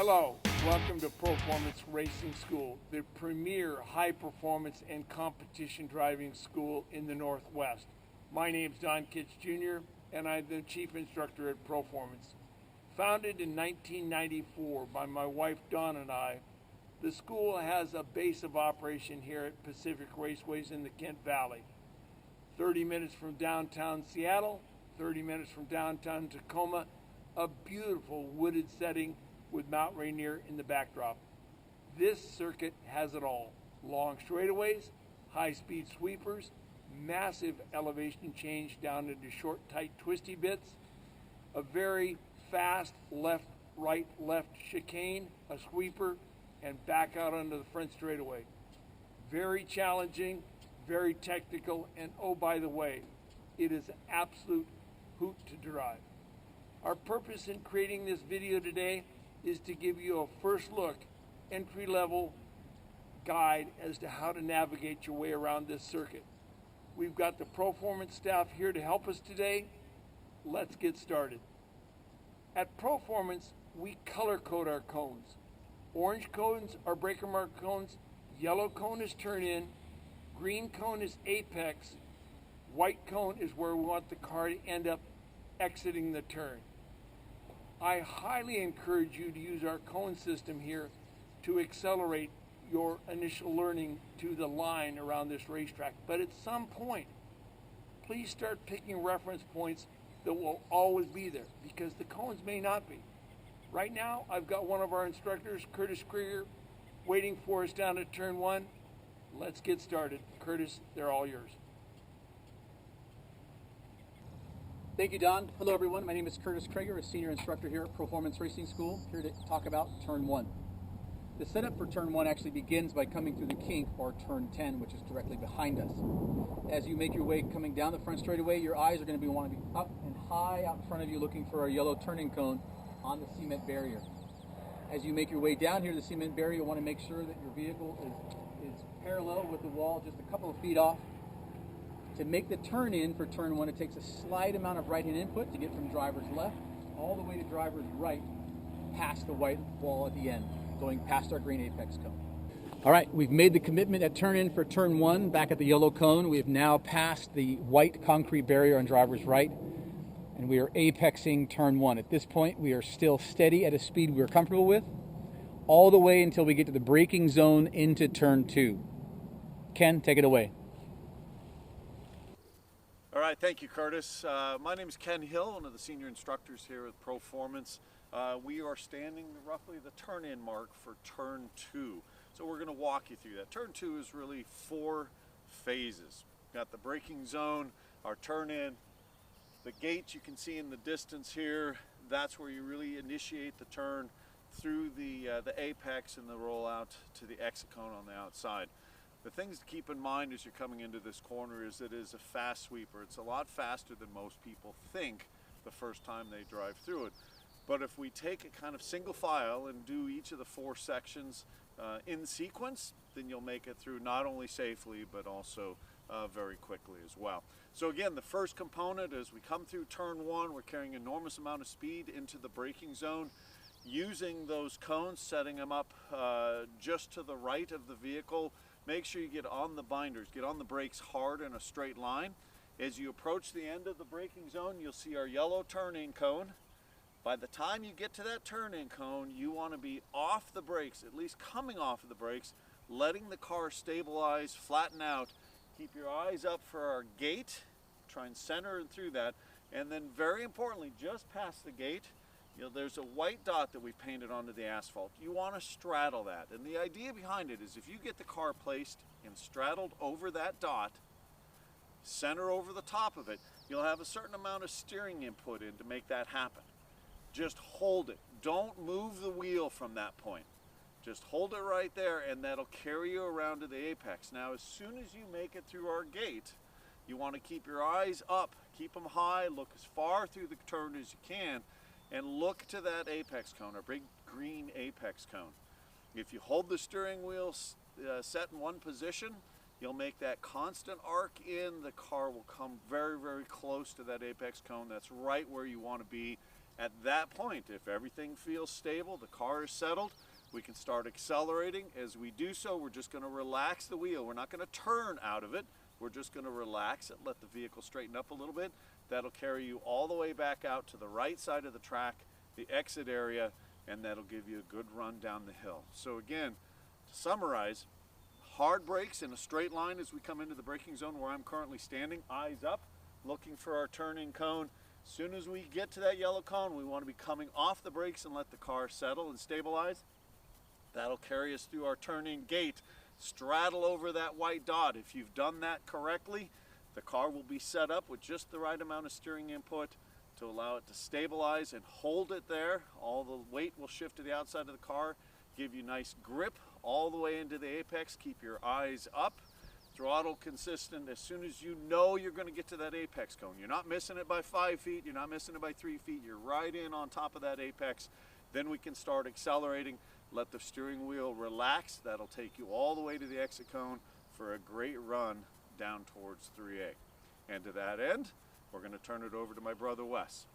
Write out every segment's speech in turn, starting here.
Hello, welcome to ProFormance Racing School, the premier high performance and competition driving school in the Northwest. My name is Don Kitch Jr. and I'm the chief instructor at ProFormance. Founded in 1994 by my wife Dawn and I, the school has a base of operation here at Pacific Raceways in the Kent Valley. 30 minutes from downtown Seattle, 30 minutes from downtown Tacoma, a beautiful wooded setting with Mount Rainier in the backdrop. This circuit has it all. Long straightaways, high-speed sweepers, massive elevation change down into short, tight, twisty bits, a very fast left, right, left chicane, a sweeper, and back out onto the front straightaway. Very challenging, very technical, and oh, by the way, it is an absolute hoot to drive. Our purpose in creating this video today is to give you a first look, entry-level guide as to how to navigate your way around this circuit. We've got the ProFormance staff here to help us today. Let's get started. At ProFormance, we color code our cones. Orange cones are breaker mark cones, yellow cone is turn in, green cone is apex, white cone is where we want the car to end up exiting the turn. I highly encourage you to use our cone system here to accelerate your initial learning to the line around this racetrack. But at some point, please start picking reference points that will always be there, because the cones may not be. Right now, I've got one of our instructors, Curtis Krieger, waiting for us down at turn 1. Let's get started. Curtis, they're all yours. Thank you, Don. Hello, everyone. My name is Curtis Krieger, a senior instructor here at ProFormance Racing School, here to talk about turn 1. The setup for turn 1 actually begins by coming through the kink, or turn 10, which is directly behind us. As you make your way coming down the front straightaway, your eyes are going to want to be up and high out in front of you, looking for our yellow turning cone on the cement barrier. As you make your way down here to the cement barrier, you want to make sure that your vehicle is parallel with the wall, just a couple of feet off. To make the turn in for turn 1, it takes a slight amount of right-hand input to get from driver's left all the way to driver's right, past the white wall at the end, going past our green apex cone. All right, we've made the commitment at turn in for turn 1 back at the yellow cone. We have now passed the white concrete barrier on driver's right, and we are apexing turn 1. At this point, we are still steady at a speed we're comfortable with, all the way until we get to the braking zone into turn 2. Ken, take it away. All right, thank you, Curtis. My name is Ken Hill, one of the senior instructors here at ProFormance. We are standing roughly the turn-in mark for turn 2. So we're going to walk you through that. Turn 2 is really 4 phases. Got the braking zone, our turn-in, the gate you can see in the distance here. That's where you really initiate the turn through the apex and the rollout to the exit cone on the outside. The things to keep in mind as you're coming into this corner is it is a fast sweeper. It's a lot faster than most people think the first time they drive through it. But if we take a kind of single file and do each of the 4 sections in sequence, then you'll make it through not only safely, but also very quickly as well. So again, the first component, as we come through turn 1, we're carrying an enormous amount of speed into the braking zone, using those cones, setting them up just to the right of the vehicle. Make sure you get on the binders, get on the brakes hard in a straight line. As you approach the end of the braking zone, you'll see our yellow turn-in cone. By the time you get to that turn-in cone, you want to be off the brakes, at least coming off of the brakes, letting the car stabilize, flatten out. Keep your eyes up for our gate, try and center through that. And then very importantly, just past the gate, there's a white dot that we painted onto the asphalt. You want to straddle that. And the idea behind it is if you get the car placed and straddled over that dot, center over the top of it, you'll have a certain amount of steering input in to make that happen. Just hold it. Don't move the wheel from that point. Just hold it right there, and that'll carry you around to the apex. Now, as soon as you make it through our gate, you want to keep your eyes up, keep them high, look as far through the turn as you can, and look to that apex cone, our big green apex cone. If you hold the steering wheel set in one position, you'll make that constant arc in. The car will come very, very close to that apex cone. That's right where you want to be At that point, if everything feels stable, the car is settled, we can start accelerating. As we do so, we're just going to relax the wheel. We're not going to turn out of it. We're just going to relax it, let the vehicle straighten up a little bit. That'll carry you all the way back out to the right side of the track, the exit area, and that'll give you a good run down the hill. So again, to summarize, hard brakes in a straight line as we come into the braking zone where I'm currently standing, eyes up, looking for our turn-in cone. As soon as we get to that yellow cone, we want to be coming off the brakes and let the car settle and stabilize. That'll carry us through our turn-in gate, straddle over that white dot. If you've done that correctly, the car will be set up with just the right amount of steering input to allow it to stabilize and hold it there. All the weight will shift to the outside of the car, give you nice grip all the way into the apex. Keep your eyes up, throttle consistent. As soon as you know you're going to get to that apex cone, you're not missing it by 5 feet, you're not missing it by 3 feet, you're right in on top of that apex. Then we can start accelerating. Let the steering wheel relax. That'll take you all the way to the exit cone for a great run down towards 3A. And to that end, we're going to turn it over to my brother Wes.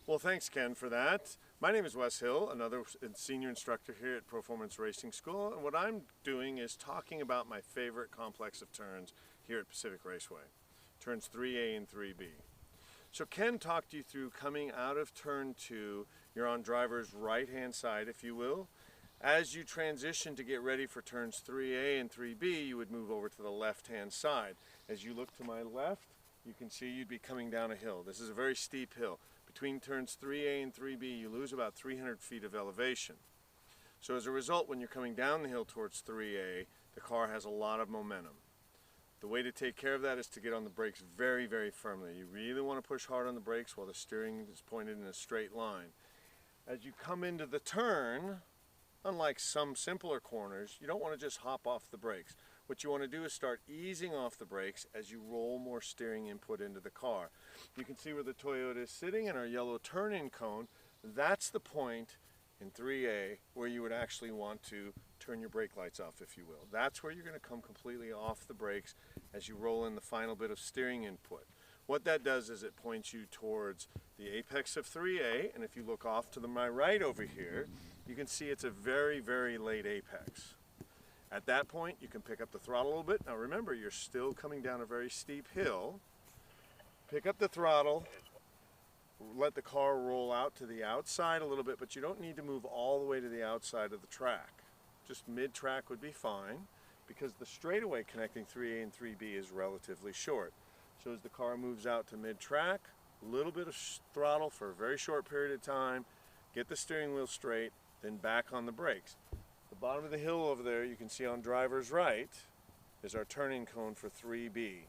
Well, thanks, Ken, for that. My name is Wes Hill, another senior instructor here at ProFormance Racing School, and what I'm doing is talking about my favorite complex of turns here at Pacific Raceway, turns 3A and 3B. So Ken talked you through coming out of turn 2. You're on driver's right-hand side, if you will. As you transition to get ready for turns 3A and 3B, you would move over to the left-hand side. As you look to my left, you can see you'd be coming down a hill. This is a very steep hill. Between turns 3A and 3B, you lose about 300 feet of elevation. So as a result, when you're coming down the hill towards 3A, the car has a lot of momentum. The way to take care of that is to get on the brakes very, very firmly. You really want to push hard on the brakes while the steering is pointed in a straight line. As you come into the turn, unlike some simpler corners, you don't want to just hop off the brakes. What you want to do is start easing off the brakes as you roll more steering input into the car. You can see where the Toyota is sitting in our yellow turn-in cone. That's the point in 3A where you would actually want to turn your brake lights off, if you will. That's where you're going to come completely off the brakes as you roll in the final bit of steering input. What that does is it points you towards the apex of 3A, and if you look off to my right over here, you can see it's a very, very late apex. At that point, you can pick up the throttle a little bit. Now remember, you're still coming down a very steep hill. Pick up the throttle, let the car roll out to the outside a little bit, but you don't need to move all the way to the outside of the track. Just mid-track would be fine, because the straightaway connecting 3A and 3B is relatively short. So as the car moves out to mid-track, a little bit of throttle for a very short period of time, get the steering wheel straight, then back on the brakes. The bottom of the hill over there, you can see on driver's right, is our turning cone for 3B.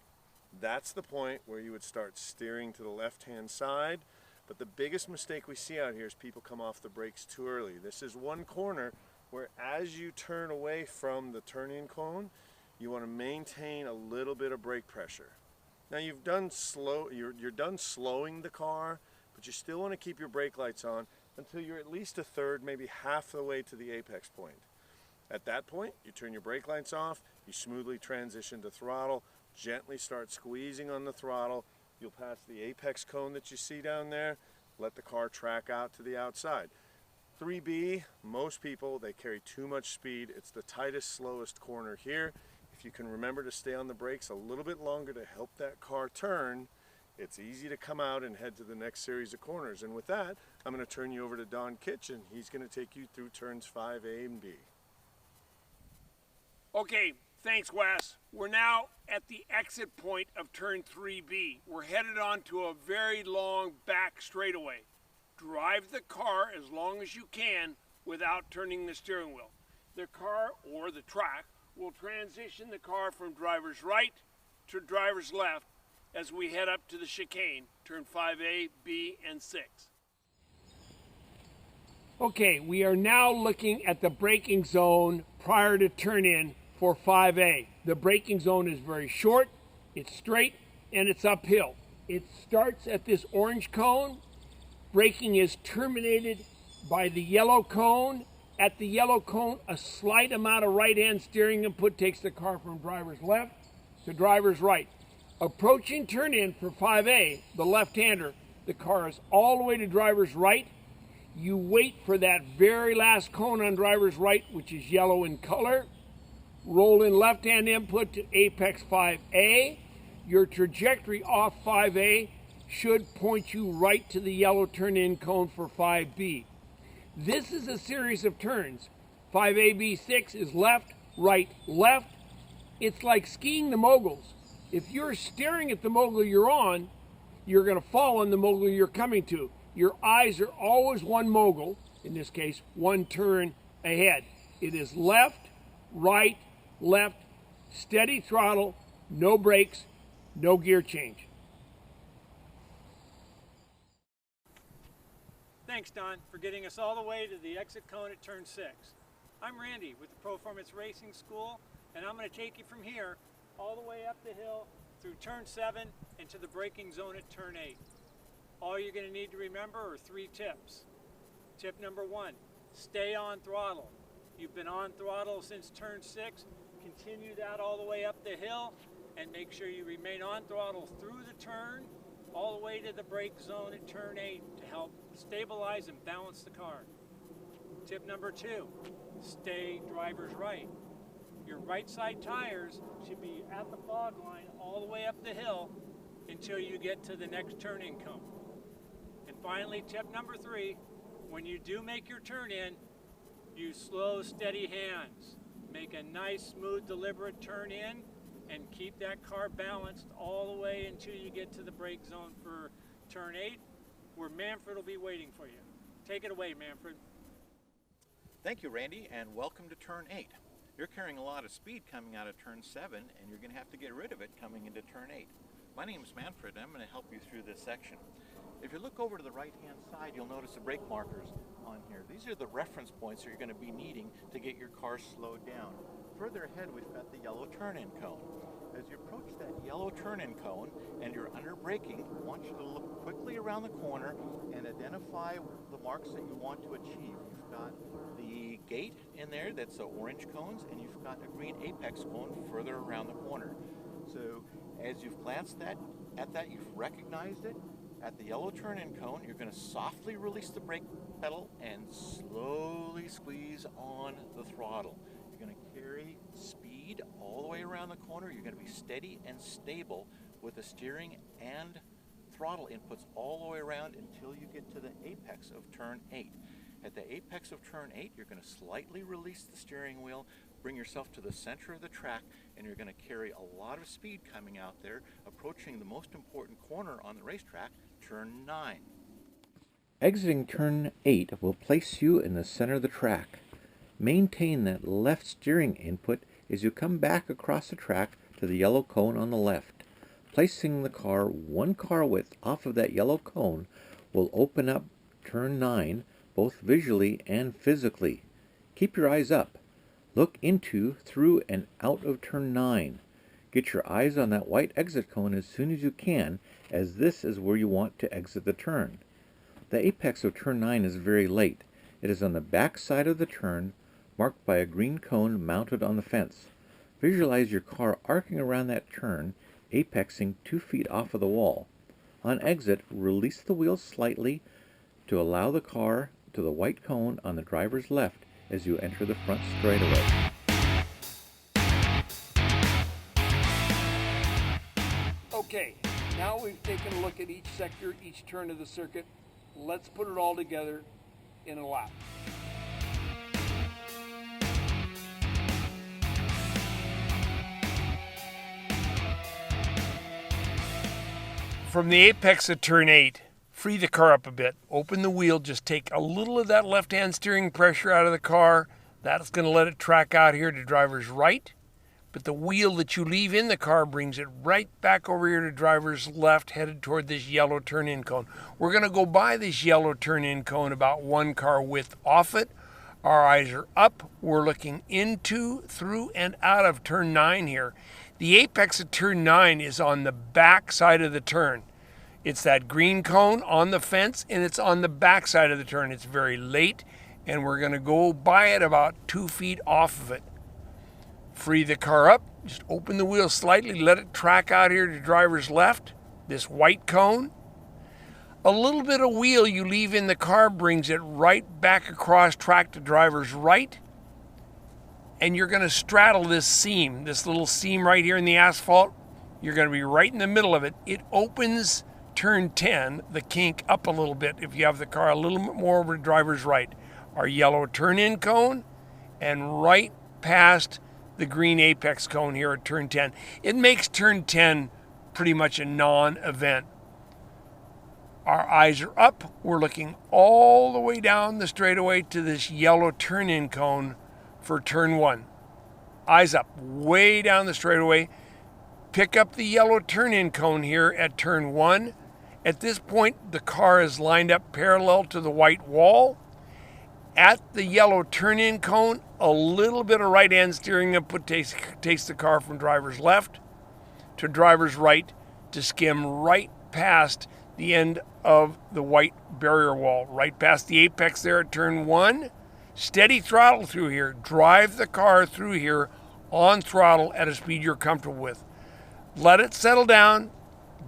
That's the point where you would start steering to the left-hand side, but the biggest mistake we see out here is people come off the brakes too early. This is one corner where as you turn away from the turn-in cone, you want to maintain a little bit of brake pressure. Now you're done slowing the car, but you still want to keep your brake lights on until you're at least a third, maybe half the way to the apex point. At that point, you turn your brake lights off, you smoothly transition to throttle, gently start squeezing on the throttle. You'll pass the apex cone that you see down there, let the car track out to the outside. 3B, most people, they carry too much speed. It's the tightest, slowest corner here. If you can remember to stay on the brakes a little bit longer to help that car turn, it's easy to come out and head to the next series of corners. And with that, I'm going to turn you over to Kitch, and he's going to take you through turns 5A and B. Okay, thanks, Wes. We're now at the exit point of turn 3B. We're headed on to a very long back straightaway. Drive the car as long as you can without turning the steering wheel. The car, or the track, will transition the car from driver's right to driver's left as we head up to the chicane, turn 5A, B, and 6. Okay, we are now looking at the braking zone prior to turn-in for 5A. The braking zone is very short, it's straight, and it's uphill. It starts at this orange cone. Braking is terminated by the yellow cone. At the yellow cone, a slight amount of right-hand steering input takes the car from driver's left to driver's right. Approaching turn-in for 5A, the left-hander, the car is all the way to driver's right. You wait for that very last cone on driver's right, which is yellow in color. Roll in left-hand input to apex 5A. Your trajectory off 5A should point you right to the yellow turn-in cone for 5B. This is a series of turns. 5AB6 is left, right, left. It's like skiing the moguls. If you're staring at the mogul you're on, you're going to fall on the mogul you're coming to. Your eyes are always one mogul, in this case, one turn ahead. It is left, right, left, steady throttle, no brakes, no gear change. Thanks, Don, for getting us all the way to the exit cone at turn 6. I'm Randy with the ProFormance Racing School, and I'm going to take you from here all the way up the hill through turn 7 into the braking zone at turn 8. All you're going to need to remember are 3 tips. Tip number 1, stay on throttle. You've been on throttle since turn 6. Continue that all the way up the hill and make sure you remain on throttle through the turn all the way to the brake zone at turn 8 to help stabilize and balance the car. Tip number 2, stay driver's right. Your right side tires should be at the fog line all the way up the hill until you get to the next turn-in cone. And finally, tip number 3, when you do make your turn in, use slow, steady hands. Make a nice, smooth, deliberate turn in and keep that car balanced all the way until you get to the brake zone for turn 8, where Manfred will be waiting for you. Take it away, Manfred. Thank you, Randy, and welcome to turn 8. You're carrying a lot of speed coming out of turn 7, and you're going to have to get rid of it coming into turn 8. My name is Manfred, and I'm going to help you through this section. If you look over to the right-hand side, you'll notice the brake markers on here. These are the reference points that you're going to be needing to get your car slowed down. Further ahead, we've got the yellow turn-in cone. As you approach that yellow turn-in cone and you're under braking, I want you to look quickly around the corner and identify the marks that you want to achieve. You've got the gate in there, that's the orange cones, and you've got a green apex cone further around the corner. So as you've glanced at that, you've recognized it. At the yellow turn-in cone, you're going to softly release the brake pedal and slowly squeeze on the throttle. You're going to carry speed all the way around the corner. You're going to be steady and stable with the steering and throttle inputs all the way around until you get to the apex of turn 8. At the apex of turn 8, you're going to slightly release the steering wheel, bring yourself to the center of the track, and you're going to carry a lot of speed coming out there, approaching the most important corner on the racetrack, turn 9. Exiting turn 8 will place you in the center of the track. Maintain that left steering input as you come back across the track to the yellow cone on the left. Placing the car one car width off of that yellow cone will open up turn 9 both visually and physically. Keep your eyes up. Look into, through, and out of turn 9. Get your eyes on that white exit cone as soon as you can, as this is where you want to exit the turn. The apex of turn 9 is very late. It is on the back side of the turn, marked by a green cone mounted on the fence. Visualize your car arcing around that turn, apexing 2 feet off of the wall. On exit, release the wheels slightly to allow the car to the white cone on the driver's left as you enter the front straightaway. Okay, now we've taken a look at each sector, each turn of the circuit. Let's put it all together in a lap. From the apex of turn 8, free the car up a bit. Open the wheel, just take a little of that left-hand steering pressure out of the car. That's going to let it track out here to driver's right. But the wheel that you leave in the car brings it right back over here to driver's left, headed toward this yellow turn-in cone. We're going to go by this yellow turn-in cone about 1 car width off it. Our eyes are up. We're looking into, through, and out of turn 9 here. The apex of turn 9 is on the back side of the turn. It's that green cone on the fence, and it's on the back side of the turn. It's very late, and we're going to go by it about 2 feet off of it. Free the car up, just open the wheel slightly, let it track out here to driver's left, this white cone. A little bit of wheel you leave in the car brings it right back across track to driver's right. And you're going to straddle this seam, this little seam right here in the asphalt. You're going to be right in the middle of it. It opens turn 10, the kink, up a little bit if you have the car a little bit more over to driver's right. Our yellow turn-in cone, and right past the green apex cone here at turn 10. It makes turn 10 pretty much a non-event. Our eyes are up. We're looking all the way down the straightaway to this yellow turn-in cone for turn 1. Eyes up, way down the straightaway. Pick up the yellow turn-in cone here at turn 1. At this point, the car is lined up parallel to the white wall. At the yellow turn-in cone, a little bit of right-hand steering input takes the car from driver's left to driver's right to skim right past the end of the white barrier wall, right past the apex there at turn 1. Steady throttle through here. Drive the car through here on throttle at a speed you're comfortable with. Let it settle down.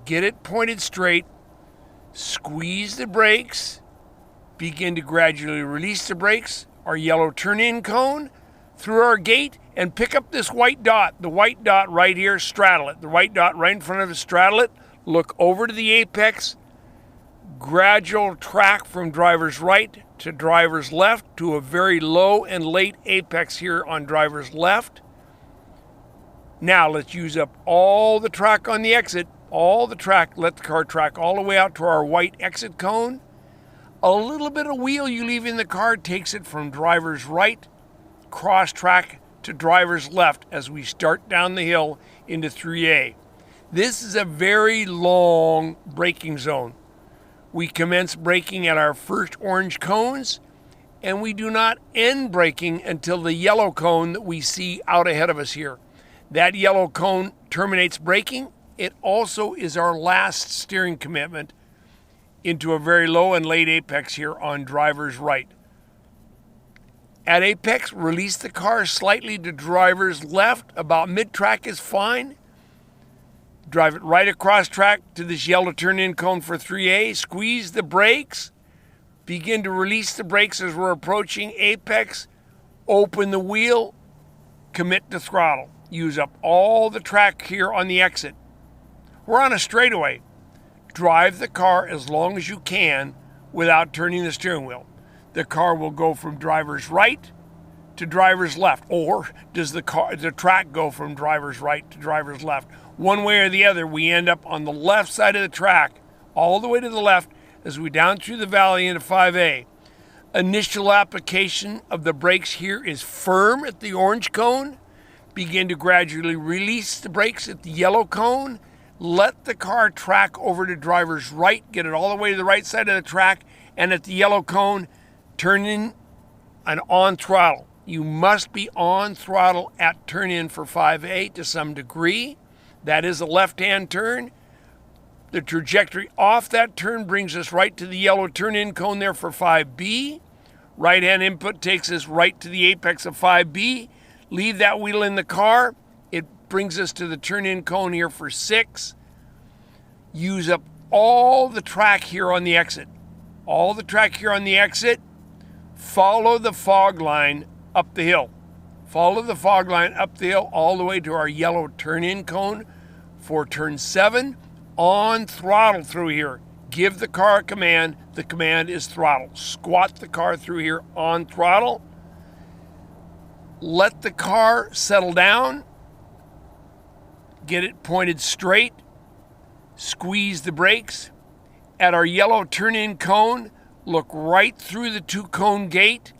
Get it pointed straight. Squeeze the brakes. Begin to gradually release the brakes. Our yellow turn-in cone through our gate, and pick up this white dot. The white dot right here, straddle it. The white dot right in front of it, straddle it. Look over to the apex. Gradual track from driver's right to driver's left to a very low and late apex here on driver's left. Now let's use up all the track on the exit, all the track, let the car track all the way out to our white exit cone. A little bit of wheel you leave in the car takes it from driver's right, cross track to driver's left as we start down the hill into 3A. This is a very long braking zone. We commence braking at our first orange cones, and we do not end braking until the yellow cone that we see out ahead of us here. That yellow cone terminates braking. It also is our last steering commitment into a very low and late apex here on driver's right. At apex, release the car slightly to driver's left. About mid-track is fine. Drive it right across track to this yellow turn-in cone for 3A. Squeeze the brakes. Begin to release the brakes as we're approaching apex. Open the wheel. Commit to throttle. Use up all the track here on the exit. We're on a straightaway. Drive the car as long as you can without turning the steering wheel. The car will go from driver's right to driver's left. Or does the track go from driver's right to driver's left? One way or the other, we end up on the left side of the track, all the way to the left as we down through the valley into 5A. Initial application of the brakes here is firm at the orange cone. Begin to gradually release the brakes at the yellow cone. Let the car track over to driver's right, get it all the way to the right side of the track, and at the yellow cone, turn in and on throttle. You must be on throttle at turn in for 5A to some degree. That is a left-hand turn. The trajectory off that turn brings us right to the yellow turn-in cone there for 5B. Right-hand input takes us right to the apex of 5B. Leave that wheel in the car. It brings us to the turn-in cone here for 6. Use up all the track here on the exit. All the track here on the exit. Follow the fog line up the hill. Follow the fog line up the hill all the way to our yellow turn-in cone for turn 7. On throttle through here. Give the car a command. The command is throttle. Squat the car through here on throttle. Let the car settle down. Get it pointed straight. Squeeze the brakes. At our yellow turn-in cone, look right through the 2-cone gate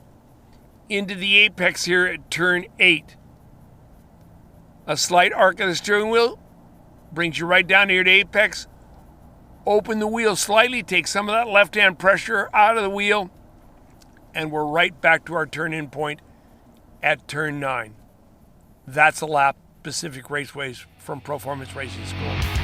into the apex here at turn 8. A slight arc of the steering wheel brings you right down here to apex. Open the wheel slightly, take some of that left-hand pressure out of the wheel, and we're right back to our turn-in point at turn 9. That's a lap, Pacific Raceways from ProFormance Racing School.